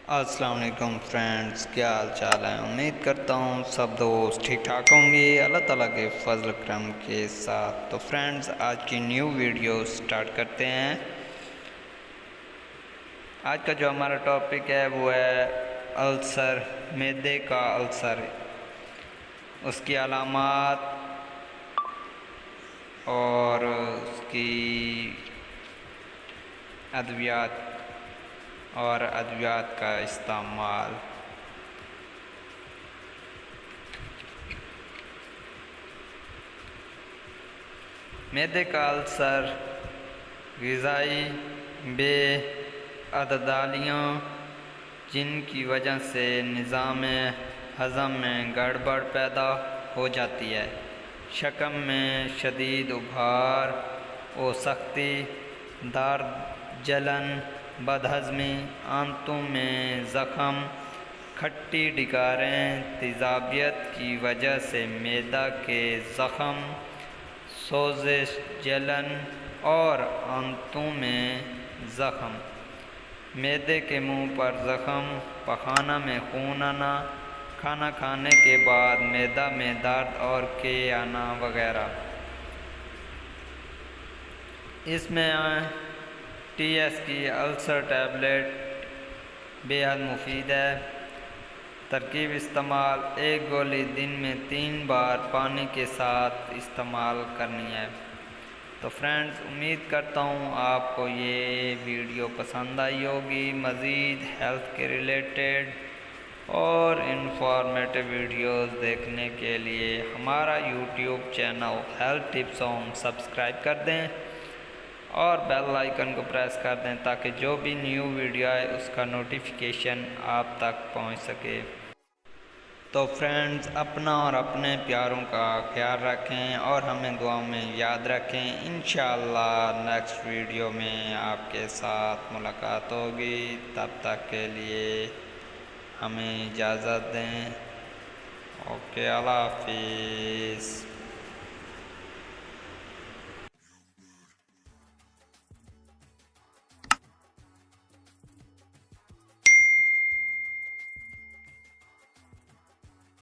السلام علیکم فرینڈز، کیا حال چال ہے؟ امید کرتا ہوں سب دوست ٹھیک ٹھاک ہوں گے اللہ تعالیٰ کے فضل کرم کے ساتھ۔ تو فرینڈز، آج کی نیو ویڈیو سٹارٹ کرتے ہیں۔ آج کا جو ہمارا ٹاپک ہے وہ ہے السر، معدے کا السر، اس کی علامات اور اس کی ادویات کا استعمال۔ معدے کا السر غذائی بے اعتدالیاں جن کی وجہ سے نظام ہضم میں گڑبڑ پیدا ہو جاتی ہے، شکم میں شدید ابھار و سختی، درد، جلن، بدہضمی، آنتوں میں زخم، کھٹی ڈگاریں، تیزابیت کی وجہ سے معدہ کے زخم، سوزش، جلن اور آنتوں میں زخم، معدے کے منہ پر زخم، پخانہ میں خون آنا، کھانا کھانے کے بعد معدہ میں درد اور کے آنا وغیرہ۔ اس میں ٹی ایس کی السر ٹیبلٹ بے حد مفید ہے۔ ترکیب استعمال: 1 گولی دن میں 3 بار پانی کے ساتھ استعمال کرنی ہے۔ تو فرینڈز، امید کرتا ہوں آپ کو یہ ویڈیو پسند آئی ہوگی۔ مزید ہیلتھ کے ریلیٹڈ اور انفارمیٹو ویڈیوز دیکھنے کے لیے ہمارا YouTube channel health tips home subscribe کر دیں اور بیل آئیکن کو پریس کر دیں تاکہ جو بھی نیو ویڈیو آئے اس کا نوٹیفیکیشن آپ تک پہنچ سکے۔ تو فرینڈز، اپنا اور اپنے پیاروں کا خیال رکھیں اور ہمیں دعاؤں میں یاد رکھیں۔ انشاءاللہ نیکسٹ ویڈیو میں آپ کے ساتھ ملاقات ہوگی، تب تک کے لیے ہمیں اجازت دیں۔ اوکے، اللہ حافظ۔